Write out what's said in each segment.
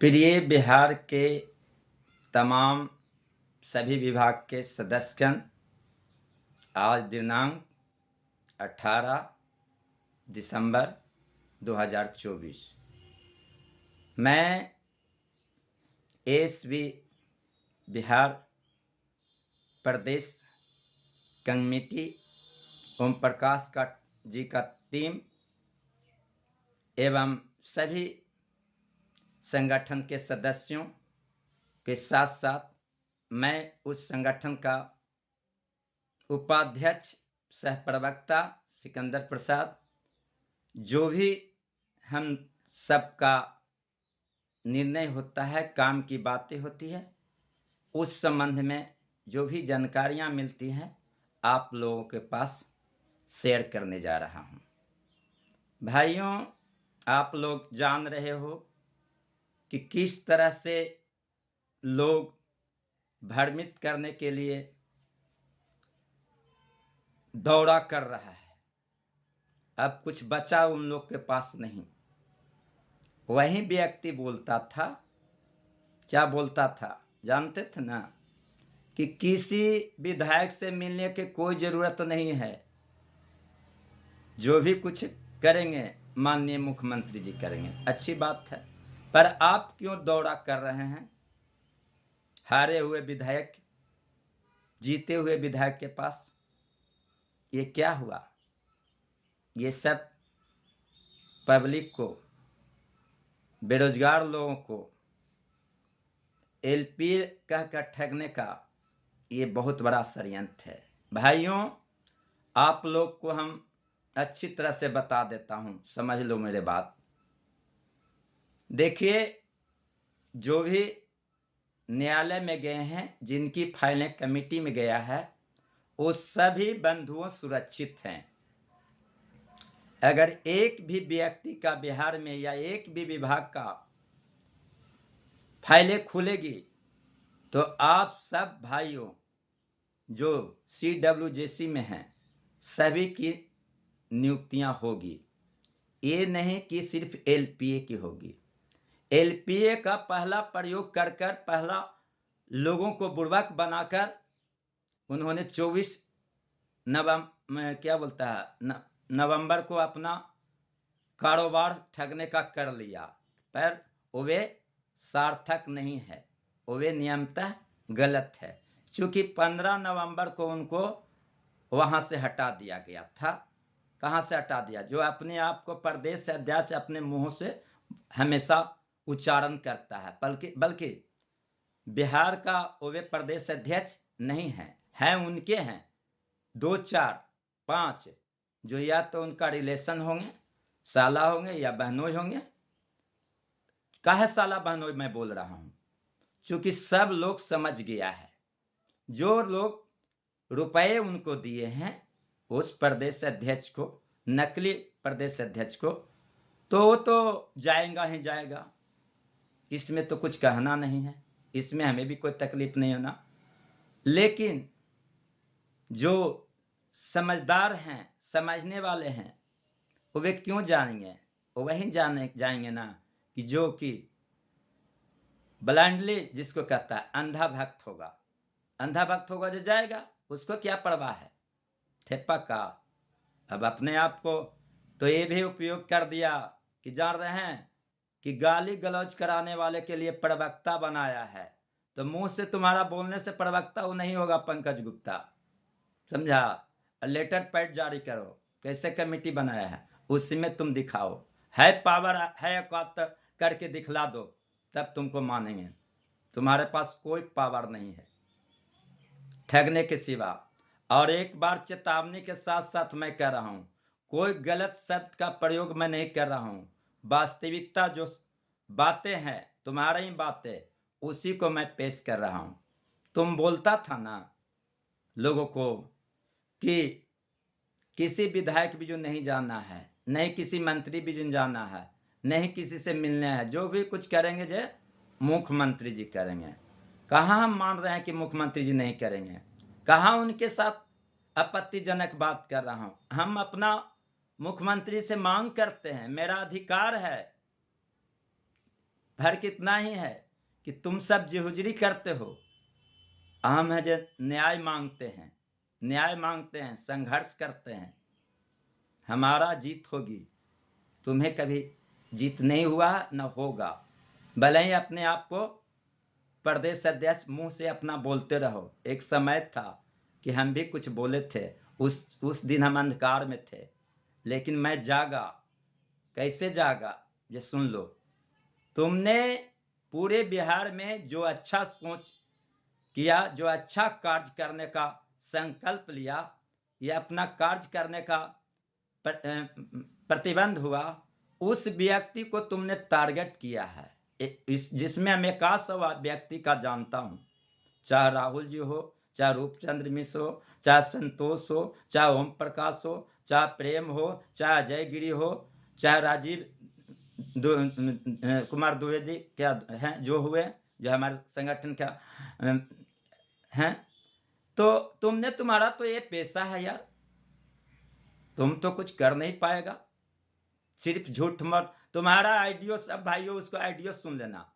प्रिय बिहार के तमाम सभी विभाग के सदस्यगण, आज दिनांक 18 दिसंबर 2024 मैं एसवी बिहार प्रदेश कमेटी ओम प्रकाश जी का टीम एवं सभी संगठन के सदस्यों के साथ साथ मैं उस संगठन का उपाध्यक्ष सह प्रवक्ता सिकंदर प्रसाद, जो भी हम सबका निर्णय होता है, काम की बातें होती है, उस संबंध में जो भी जानकारियां मिलती हैं आप लोगों के पास शेयर करने जा रहा हूं। भाइयों, आप लोग जान रहे हो कि किस तरह से लोग भ्रमित करने के लिए दौड़ा कर रहा है। अब कुछ बचा उन लोग के पास नहीं। वही व्यक्ति बोलता था, क्या बोलता था जानते थे ना, कि किसी विधायक से मिलने की कोई जरूरत नहीं है, जो भी कुछ करेंगे माननीय मुख्यमंत्री जी करेंगे। अच्छी बात है, पर आप क्यों दौड़ा कर रहे हैं हारे हुए विधायक, जीते हुए विधायक के पास? ये क्या हुआ? ये सब पब्लिक को, बेरोजगार लोगों को एलपी कहकर ठगने का ये बहुत बड़ा षड्यंत्र है। भाइयों, आप लोग को हम अच्छी तरह से बता देता हूं, समझ लो मेरे बात। देखिए, जो भी न्यायालय में गए हैं, जिनकी फाइलें कमेटी में गया है, वो सभी बंधुओं सुरक्षित हैं। अगर एक भी व्यक्ति का बिहार में या एक भी विभाग का फाइलें खुलेगी तो आप सब भाइयों जो CWJC में हैं सभी की नियुक्तियां होगी। ये नहीं कि सिर्फ LPA की होगी। LPA का पहला प्रयोग कर पहला लोगों को बुर्बक बनाकर उन्होंने 24 नवंबर को अपना कारोबार ठगने का कर लिया, पर वे सार्थक नहीं है, वे नियमतः गलत है। क्योंकि 15 नवंबर को उनको वहां से हटा दिया गया था। कहां से हटा दिया? जो अपने आप को प्रदेश अध्यक्ष अपने मुंह से हमेशा उच्चारण करता है, बल्कि बिहार का वे प्रदेश अध्यक्ष नहीं है उनके हैं 2, 4, 5 जो या तो उनका रिलेशन होंगे, साला होंगे या बहनोई होंगे। काहे साला बहनोई मैं बोल रहा हूं? क्योंकि सब लोग समझ गया है, जो लोग रुपए उनको दिए हैं उस प्रदेश अध्यक्ष को, नकली प्रदेश अध्यक्ष को, तो वो तो जाएगा ही जाएगा। इसमें तो कुछ कहना नहीं है, इसमें हमें भी कोई तकलीफ नहीं होना। लेकिन जो समझदार हैं, समझने वाले हैं, वे क्यों जाएंगे? वही जाएंगे ना कि जो कि ब्लाइंडली, जिसको कहता है अंधा भक्त होगा। अंधा भक्त होगा जो जाएगा, उसको क्या परवाह है ठेपा का। अब अपने आप को तो ये भी उपयोग कर दिया कि जान रहे हैं कि गाली गलौज कराने वाले के लिए प्रवक्ता बनाया है, तो मुंह से तुम्हारा बोलने से प्रवक्ता वो नहीं होगा पंकज गुप्ता, समझा? लेटर पैड जारी करो, कैसे कमेटी बनाया है उसमें तुम दिखाओ, है पावर है औकात करके दिखला दो, तब तुमको मानेंगे। तुम्हारे पास कोई पावर नहीं है ठगने के सिवा। और एक बार चेतावनी के साथ साथ मैं कह रहा हूं, कोई गलत शब्द का प्रयोग मैं नहीं कर रहा हूं। वास्तविकता जो बातें हैं, तुम्हारी ही बातें, उसी को मैं पेश कर रहा हूं। तुम बोलता था ना लोगों को कि किसी विधायक भी जो नहीं जाना है, नहीं किसी मंत्री भी जो जाना है, नहीं किसी से मिलने है, जो भी कुछ करेंगे जो मुख्यमंत्री जी करेंगे। कहाँ हम मान रहे हैं कि मुख्यमंत्री जी नहीं करेंगे? कहाँ उनके साथ आपत्तिजनक बात कर रहा हूं? हम अपना मुख्यमंत्री से मांग करते हैं, मेरा अधिकार है फर्क इतना ही है कि तुम सब जिहुजरी करते हो, हम है जो न्याय मांगते हैं, संघर्ष करते हैं, हमारा जीत होगी। तुम्हें कभी जीत नहीं हुआ न होगा। भले ही अपने आप को प्रदेश अध्यक्ष मुंह से अपना बोलते रहो। एक समय था कि हम भी कुछ बोले थे, उस दिन हम अंधकार में थे, लेकिन मैं जागा। कैसे जागा ये सुन लो। तुमने पूरे बिहार में जो अच्छा सोच किया, जो अच्छा कार्य करने का संकल्प लिया, या अपना कार्य करने का प्रतिबंध हुआ, उस व्यक्ति को तुमने टारगेट किया है। जिसमें मैं 100 व्यक्ति का जानता हूं, चाहे राहुल जी हो, चाहे रूपचंद्र मिश्र हो, चाहे संतोष हो, चाहे ओम प्रकाश हो, चाहे प्रेम हो, चाहे अजय गिरी हो, चाहे राजीव कुमार द्विवेदी क्या हैं जो हुए, जो हमारे संगठन का हैं। तो तुम्हारा तो ये पेशा है यार, तुम तो कुछ कर नहीं पाएगा, सिर्फ झूठ मत। तुम्हारा आइडियो सब भाइयों, उसको आइडियो सुन लेना,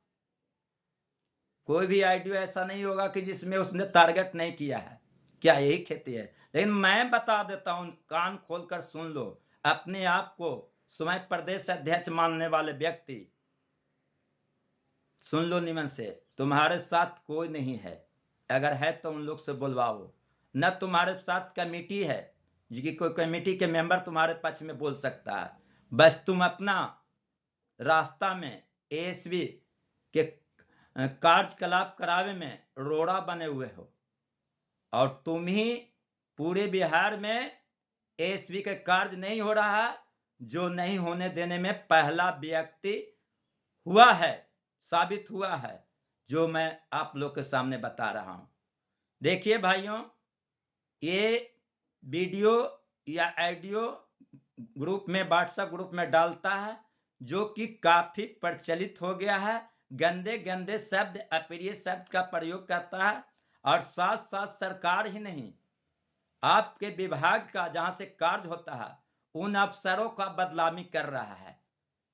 कोई भी आइडियो ऐसा नहीं होगा कि जिसमें उसने टारगेट नहीं किया है। क्या यही खेती है? लेकिन मैं बता देता हूं, कान खोलकर सुन लो। अपने आप को स्वयं प्रदेश अध्यक्ष मानने वाले व्यक्ति, सुन लो निमन से, तुम्हारे साथ कोई नहीं है। अगर है तो उन लोग से बुलवाओ। न तुम्हारे साथ कमेटी है, जी कोई कमेटी के मेंबर तुम्हारे पक्ष में बोल सकता है। बस तुम अपना रास्ता में एएसवी के कार्यकलाप करावे में रोड़ा बने हुए हो, और तुम ही पूरे बिहार में एएसवी का कार्य नहीं हो रहा है, जो नहीं होने देने में पहला व्यक्ति हुआ है, साबित हुआ है, जो मैं आप लोग के सामने बता रहा हूं। देखिए भाइयों, ये वीडियो या ऑडियो ग्रुप में, व्हाट्सएप ग्रुप में डालता है, जो कि काफी प्रचलित हो गया है। गंदे गंदे शब्द, अप्रिय शब्द का प्रयोग करता है, और साथ साथ सरकार ही नहीं, आपके विभाग का जहां से कार्य होता है, उन अफसरों का बदनामी कर रहा है।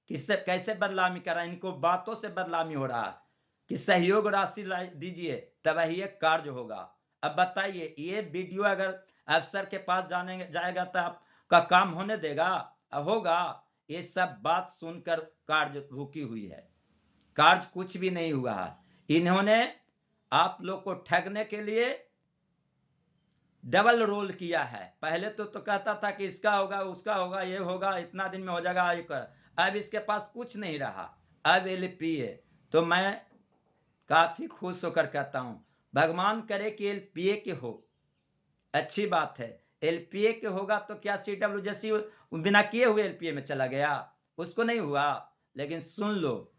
किससे, कैसे बदनामी कर रहा है? इनको बातों से बदनामी हो रहा है कि सहयोग राशि दीजिए तब ये कार्य होगा। अब बताइए, ये वीडियो अगर अफसर के पास जाएगा तो आपका काम होने देगा? होगा? ये सब बात सुनकर कार्य रुकी हुई है, कार्य कुछ भी नहीं हुआ है। इन्होंने आप लोग को ठगने के लिए डबल रोल किया है। पहले तो कहता था कि इसका होगा, उसका होगा, ये होगा, इतना दिन में हो जाएगा, ये कर। अब इसके पास कुछ नहीं रहा, अब एलपीए। तो मैं काफी खुश होकर कहता हूं, भगवान करे कि एलपीए के हो, अच्छी बात है। एलपीए के होगा तो क्या सीडब्ल्यू जैसी बिना किए हुए एलपीए में चला गया? उसको नहीं हुआ। लेकिन सुन लो,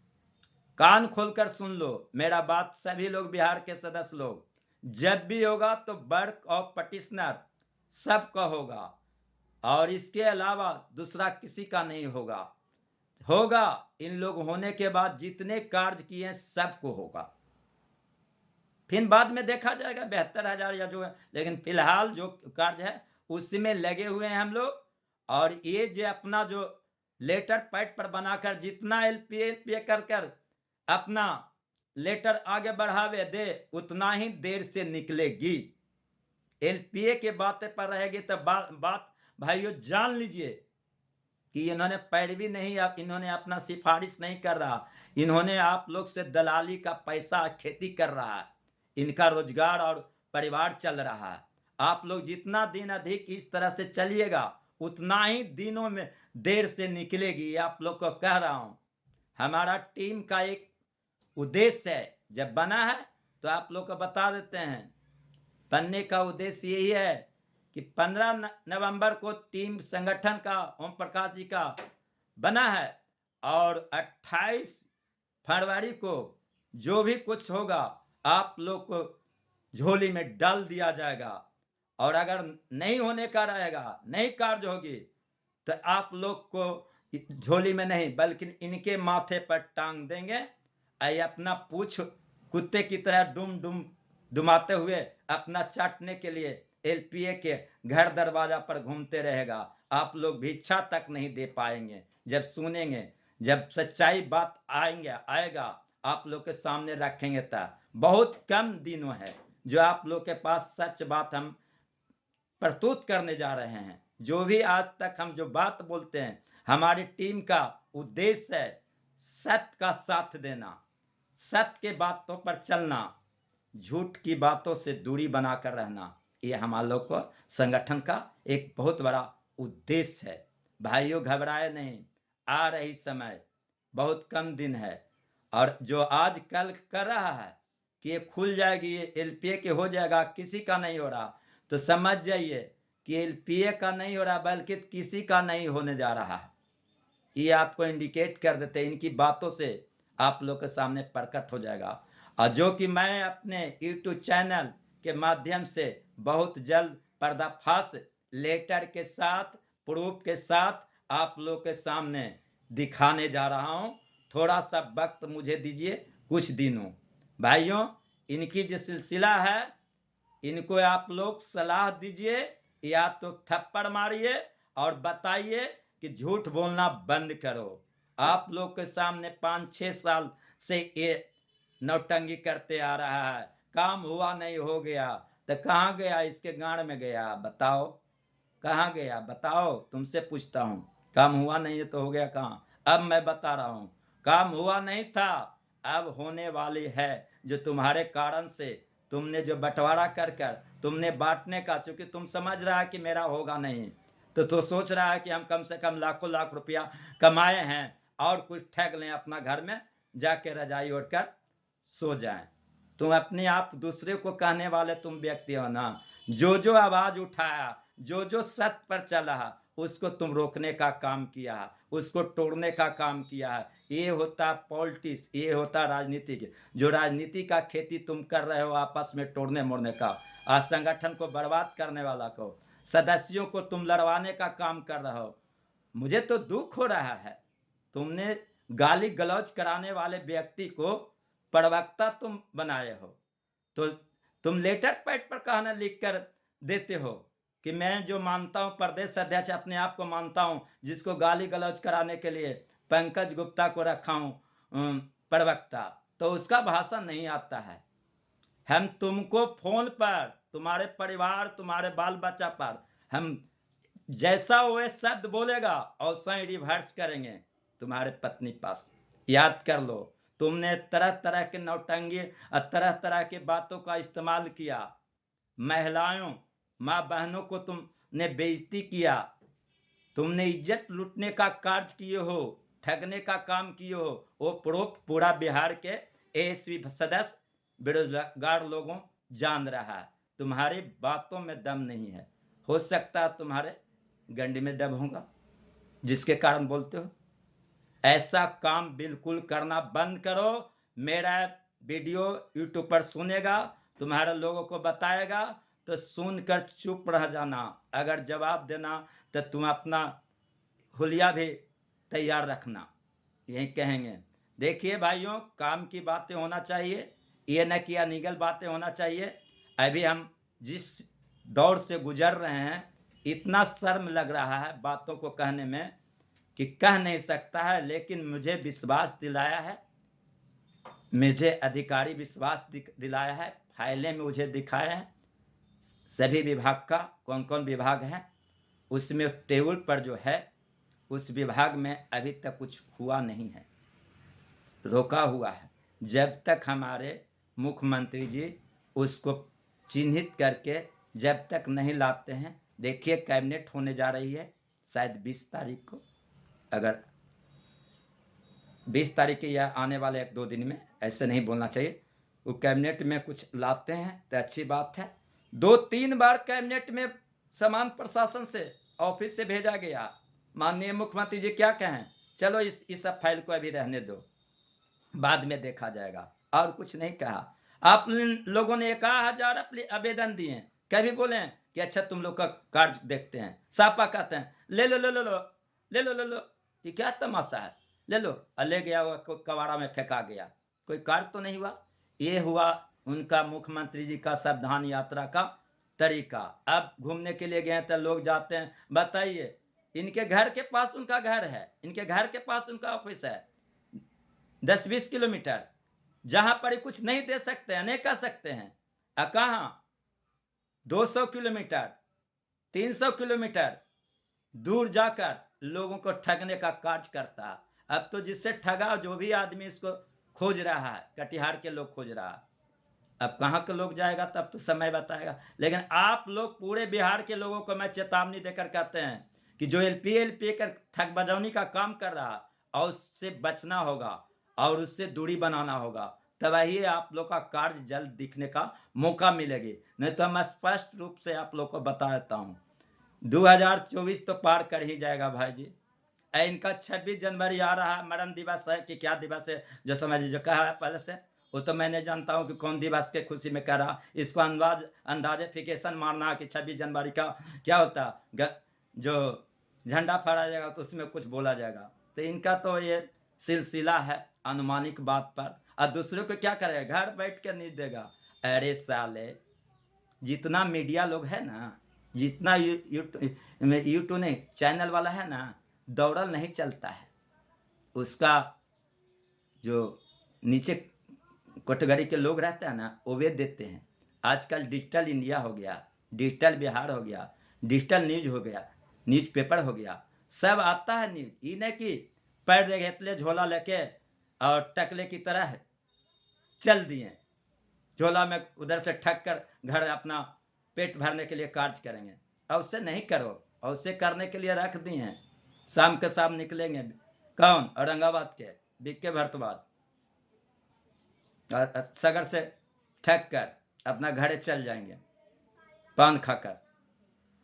कान खोलकर सुन लो मेरा बात, सभी लोग, बिहार के सदस्य लोग, जब भी होगा तो वर्क ऑफ पटिशनर सबका होगा, और इसके अलावा दूसरा किसी का नहीं होगा। इन लोग होने के बाद जितने कार्य किए सबको होगा, फिर बाद में देखा जाएगा 72,000 या जो है। लेकिन फिलहाल जो कार्य है उसी में लगे हुए हैं हम लोग। और ये जो अपना जो लेटर पैड पर बनाकर जितना एलपीए कर अपना लेटर आगे बढ़ावे दे, उतना ही देर से निकलेगी। एलपीए के बातें पर रहेगी तो बात भाइयों जान लीजिए कि इन्होंने पैरवी नहीं, इन्होंने अपना सिफारिश नहीं कर रहा, इन्होंने आप लोग से दलाली का पैसा खेती कर रहा है, इनका रोजगार और परिवार चल रहा है। आप लोग जितना दिन अधिक इस तरह से चलिएगा, उतना ही दिनों में देर से निकलेगी। आप लोग को कह रहा हूं, हमारा टीम का एक उद्देश्य है, जब बना है तो आप लोग को बता देते हैं। बनने का उद्देश्य यही है कि 15 नवंबर को टीम संगठन का ओम प्रकाश जी का बना है, और 28 फरवरी को जो भी कुछ होगा आप लोग को झोली में डाल दिया जाएगा। और अगर नहीं होने का रहेगा, नहीं कार्य होगी, तो आप लोग को झोली में नहीं बल्कि इनके माथे पर टांग देंगे। अपना पूछ कुत्ते की तरह डुम डुम दुमाते हुए अपना चाटने के लिए एलपीए के घर दरवाजा पर घूमते रहेगा। आप लोग भिक्षा तक नहीं दे पाएंगे। जब सुनेंगे, जब सच्चाई बात आएगा आप लोग के सामने रखेंगे। था बहुत कम दिनों है जो आप लोग के पास सच बात हम प्रस्तुत करने जा रहे हैं। जो भी आज तक हम जो बात बोलते हैं, हमारी टीम का उद्देश्य है सत्य का साथ देना, सत्य के बातों पर चलना, झूठ की बातों से दूरी बनाकर रहना। ये हमारे लोग को संगठन का एक बहुत बड़ा उद्देश्य है। भाइयों घबराए नहीं, आ रही समय बहुत कम दिन है, और जो आज कल कर रहा है कि ये खुल जाएगी, ये एलपीए के हो जाएगा, किसी का नहीं हो रहा, तो समझ जाइए कि एलपीए का नहीं हो रहा बल्कि किसी का नहीं होने जा रहा है। ये आपको इंडिकेट कर देते हैं, इनकी बातों से आप लोग के सामने प्रकट हो जाएगा। और जो कि मैं अपने यूट्यूब चैनल के माध्यम से बहुत जल्द पर्दाफाश लेटर के साथ, प्रूफ के साथ आप लोग के सामने दिखाने जा रहा हूं। थोड़ा सा वक्त मुझे दीजिए, कुछ दिनों। भाइयों, इनकी जो सिलसिला है, इनको आप लोग सलाह दीजिए, या तो थप्पड़ मारिए और बताइए कि झूठ बोलना बंद करो। आप लोग के सामने 5-6 साल से ये नौटंगी करते आ रहा है, काम हुआ नहीं हो गया, तो कहाँ गया? इसके गांड में गया, बताओ कहाँ गया? बताओ, तुमसे पूछता हूँ। काम हुआ नहीं है तो हो गया कहाँ? अब मैं बता रहा हूँ, काम हुआ नहीं था, अब होने वाली है। जो तुम्हारे कारण से तुमने जो बंटवारा कर कर तुमने बांटने का, चूंकि तुम समझ रहा है कि मेरा होगा नहीं, तो सोच रहा है कि हम कम से कम लाखों लाख रुपया कमाए हैं और कुछ ठग लें, अपना घर में जाके रजाई ओढ़कर सो जाएं। तुम अपने आप दूसरे को कहने वाले तुम व्यक्ति हो ना। जो जो आवाज उठाया, जो जो सत्य पर चला, उसको तुम रोकने का काम किया है, उसको तोड़ने का काम किया है। ये होता पॉलिटिक्स, ये होता राजनीतिक। जो राजनीति का खेती तुम कर रहे हो आपस में तोड़ने मोड़ने का, आज संगठन को बर्बाद करने वाला को, सदस्यों को तुम लड़वाने का काम कर रहे हो। मुझे तो दुख हो रहा है, तुमने गाली गलौज कराने वाले व्यक्ति को प्रवक्ता तुम बनाए हो, तो तुम लेटर पैड पर कहना लिख कर देते हो कि मैं जो मानता हूं, प्रदेश अध्यक्ष अपने आप को मानता हूं, जिसको गाली गलौज कराने के लिए पंकज गुप्ता को रखा हूं प्रवक्ता, तो उसका भाषण नहीं आता है। हम तुमको फोन पर, तुम्हारे परिवार, तुम्हारे बाल बच्चा पर हम जैसा वो शब्द बोलेगा और सही रिवर्स करेंगे तुम्हारे पत्नी पास। याद कर लो, तुमने तरह तरह के नौटंगी और तरह तरह के बातों का इस्तेमाल किया। महिलाओं, माँ बहनों को तुमने बेइज्जती किया, तुमने इज्जत लूटने का कार्य किए हो, ठगने का काम किए हो। वो प्रूफ पूरा बिहार के एएसपी सदस्य, बेरोजगार लोगों जान रहा है। तुम्हारी बातों में दम नहीं है। हो सकता है तुम्हारे गंडी में दम होगा, जिसके कारण बोलते हो। ऐसा काम बिल्कुल करना बंद करो। मेरा वीडियो यूट्यूब पर सुनेगा, तुम्हारे लोगों को बताएगा, तो सुनकर चुप रह जाना। अगर जवाब देना तो तुम अपना हुलिया भी तैयार रखना, यही कहेंगे। देखिए भाइयों, काम की बातें होना चाहिए, ये न कि अनिगल बातें होना चाहिए। अभी हम जिस दौर से गुजर रहे हैं, इतना शर्म लग रहा है बातों को कहने में कि कह नहीं सकता है। लेकिन मुझे विश्वास दिलाया है, मुझे अधिकारी विश्वास दिलाया है, फाइलें में मुझे दिखाए हैं सभी विभाग का, कौन कौन विभाग हैं, उसमें टेबल पर जो है उस विभाग में अभी तक कुछ हुआ नहीं है, रोका हुआ है। जब तक हमारे मुख्यमंत्री जी उसको चिन्हित करके जब तक नहीं लाते हैं, देखिए कैबिनेट होने जा रही है शायद 20 तारीख को, अगर 20 तारीख के या आने वाले 1-2 दिन में, ऐसे नहीं बोलना चाहिए। वो कैबिनेट में कुछ लाते हैं तो अच्छी बात है। 2-3 बार कैबिनेट में समान प्रशासन से ऑफिस से भेजा गया। माननीय मुख्यमंत्री जी क्या कहें, चलो इस सब फाइल को अभी रहने दो, बाद में देखा जाएगा, और कुछ नहीं कहा। आप लोगों ने 1000 आवेदन दिए, कभी बोले कि अच्छा तुम लोग का कार्य देखते हैं? सापा कहते हैं ले लो ले लो लो ले लो ले लो, ये क्या तमाशा है, ले लो। ले गया वो कबाड़ा में फेंका गया, कोई कार्य तो नहीं हुआ। ये हुआ उनका मुख्यमंत्री जी का सावधान यात्रा का तरीका। अब घूमने के लिए गए तो लोग जाते हैं, बताइए इनके घर के पास उनका घर है, इनके घर के पास उनका ऑफिस है, 10-20 किलोमीटर, जहां पर ही कुछ नहीं दे सकते हैं, नहीं कर सकते हैं। कहाँ 200 किलोमीटर 300 किलोमीटर दूर जाकर लोगों को ठगने का कार्य करता है। अब तो जिससे ठगा जो भी आदमी इसको खोज रहा है, कटिहार के लोग खोज रहा है। अब कहाँ के लोग जाएगा तब तो समय बताएगा। लेकिन आप लोग पूरे बिहार के लोगों को मैं चेतावनी देकर कहते हैं कि जो एलपीए कर ठग बजौनी का काम कर रहा है और उससे बचना होगा और उससे दूरी बनाना होगा, तभी आप लोग का कार्य जल्द दिखने का मौका मिलेगी। नहीं तो मैं स्पष्ट रूप से आप लोग को बता देता हूँ 2024 तो पार कर ही जाएगा भाई जी। इनका 26 जनवरी आ रहा है, मरण दिवस है कि क्या दिवस है जो समझ जो कहा है पहले से, वो तो मैं नहीं जानता हूँ कि कौन दिवस के खुशी में कह रहा। इसको अंदाजिफिकेशन मारना कि 26 जनवरी का क्या होता है, जो झंडा फहराया जाएगा तो उसमें कुछ बोला जाएगा। तो इनका तो ये सिलसिला है अनुमानिक बात पर, और दूसरों को क्या करेगा, घर बैठ के न्यूज देगा। अरे साले, जितना मीडिया लोग है ना, जितना यूट्यूब नहीं चैनल वाला है ना, दौड़ल नहीं चलता है। उसका जो नीचे कोटगरी के लोग रहते हैं ना, वो वे देते हैं। आजकल डिजिटल इंडिया हो गया, डिजिटल बिहार हो गया, डिजिटल न्यूज हो गया, न्यूज पेपर हो गया, सब आता है न्यूज। ये नहीं कि पैर घेतले झोला लेके और टकले की तरह चल दिए, झोला में उधर से ठग कर घर अपना पेट भरने के लिए कार्य करेंगे। और उससे नहीं करो, और उससे करने के लिए रख दिए हैं। शाम के शाम निकलेंगे, कौन, औरंगाबाद के बीके भारद्वाज, सगर से ठग कर अपना घरे चल जाएंगे पान खाकर।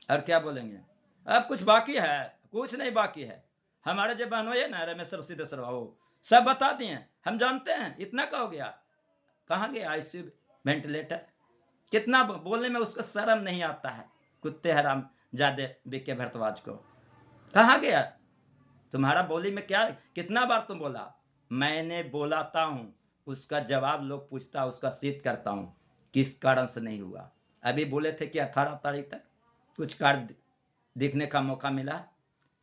और क्या बोलेंगे, अब कुछ बाकी है? कुछ नहीं बाकी है। हमारे जो बहनों है ना, रमेश्वर सिद्धेश्वर बाबू, सब बता दिए, हम जानते हैं। इतना का हो गया, कहाँ गया आईसीयू वेंटिलेटर? कितना बोलने में उसको शर्म नहीं आता है, कुत्ते हराम जादे बीके भारद्वाज को। कहाँ गया? तुम्हारा बोली में क्या, कितना बार तुम बोला? मैंने बोलाता हूँ, उसका जवाब लोग पूछता, उसका सिद्ध करता हूँ किस कारण से नहीं हुआ। अभी बोले थे कि 18 तारीख तक कुछ कार्य दिखने का मौका मिला,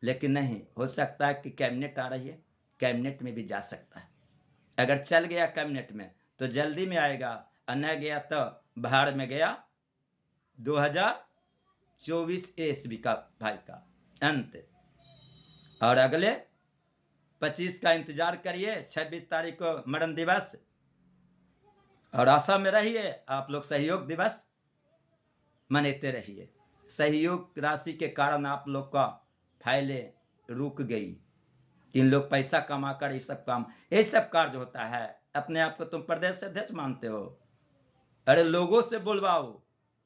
लेकिन नहीं। हो सकता है कि कैबिनेट आ रही है, कैबिनेट में भी जा सकता है। अगर चल गया कैबिनेट में तो जल्दी में आएगा, और न गया तो बाहर में गया। 2024 ईस्वी का भाई का अंत, और अगले 25 का इंतजार करिए, 26 तारीख को मरण दिवस। और आशा में रहिए, आप लोग सहयोग दिवस मनाते रहिए। सहयोग राशि के कारण आप लोग का फाइलें रुक गई। इन लोग पैसा कमाकर ये सब काम, ये सब कार्य होता है। अपने आप को तुम प्रदेश अध्यक्ष मानते हो? अरे लोगों से बुलवाओ,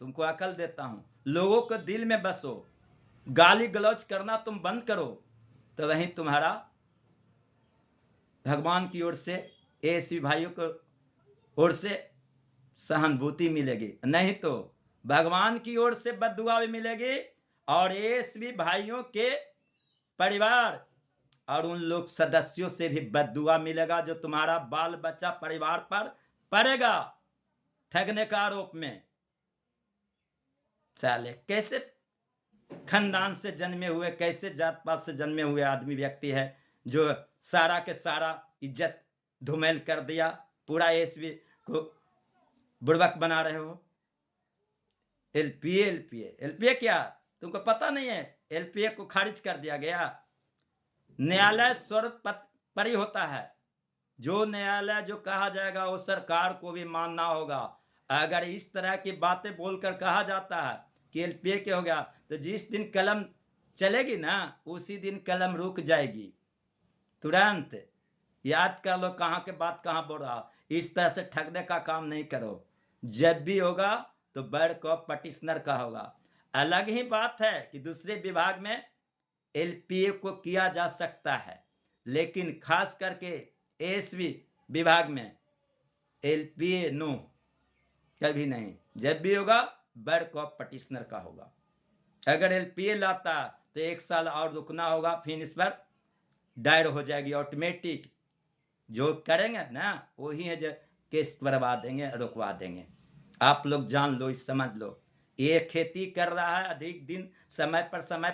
तुमको अकल देता हूं, लोगों को दिल में बसो। गाली गलौज करना तुम बंद करो, तो वहीं तुम्हारा भगवान की ओर से, एएसपी भाइयों को ओर से सहानुभूति मिलेगी। नहीं तो भगवान की ओर से बद्दुआ भी मिलेगी, और एएसपी भाइयों के परिवार और उन लोग सदस्यों से भी बद्दुआ मिलेगा, जो तुम्हारा बाल बच्चा परिवार पर पड़ेगा ठगने का आरोप में। साले कैसे खानदान से जन्मे हुए, कैसे जात पात से जन्मे हुए आदमी व्यक्ति है, जो सारा के सारा इज्जत धूमिल कर दिया, पूरा एसबी को बुड़बक बना रहे हो। एलपीए एलपीए एलपीए क्या तुमको पता नहीं है? एलपीए को खारिज कर दिया गया। न्यायालय सर्व पर ही होता है। जो न्यायालय जो कहा जाएगा वो सरकार को भी मानना होगा। अगर इस तरह की बातें बोलकर कहा जाता है कि एलपीए के हो गया, तो जिस दिन कलम चलेगी ना, उसी दिन कलम रुक जाएगी तुरंत। याद कर लो कहाँ के बात कहाँ बोल रहा। इस तरह से ठगने का काम नहीं करो। जब भी होगा तो बड़ कॉप पटिशनर का होगा। अलग ही बात है कि दूसरे विभाग में एलपीए को किया जा सकता है, लेकिन खास करके एएसबी विभाग में एलपीए नो, कभी नहीं। जब भी होगा बड़ कॉप पटिशनर का होगा। अगर एलपीए लाता तो 1 साल और रुकना होगा, फिर इस पर दायर हो जाएगी ऑटोमेटिक। जो करेंगे ना वही है जो केस करवा देंगे, रुकवा देंगे। आप लोग जान लो, इस समझ लो। ये खेती कर रहा है अधिक दिन समय पर समय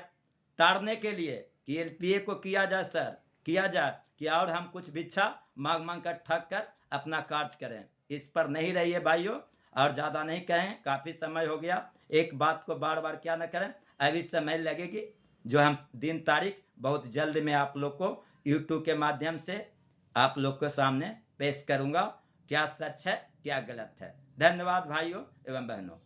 तारने के लिए कि एलपीए को किया जाए सर, किया जाए कि और हम कुछ भिक्षा मांग मांग कर ठग कर अपना कार्य करें। इस पर नहीं रहिए भाइयों, और ज़्यादा नहीं कहें, काफ़ी समय हो गया। एक बात को बार बार क्या न करें, अभी समय लगेगी। जो हम दिन तारीख बहुत जल्द में आप लोग को यूट्यूब के माध्यम से आप लोग के सामने पेश करूंगा, क्या सच है क्या गलत है। धन्यवाद भाइयों एवं बहनों।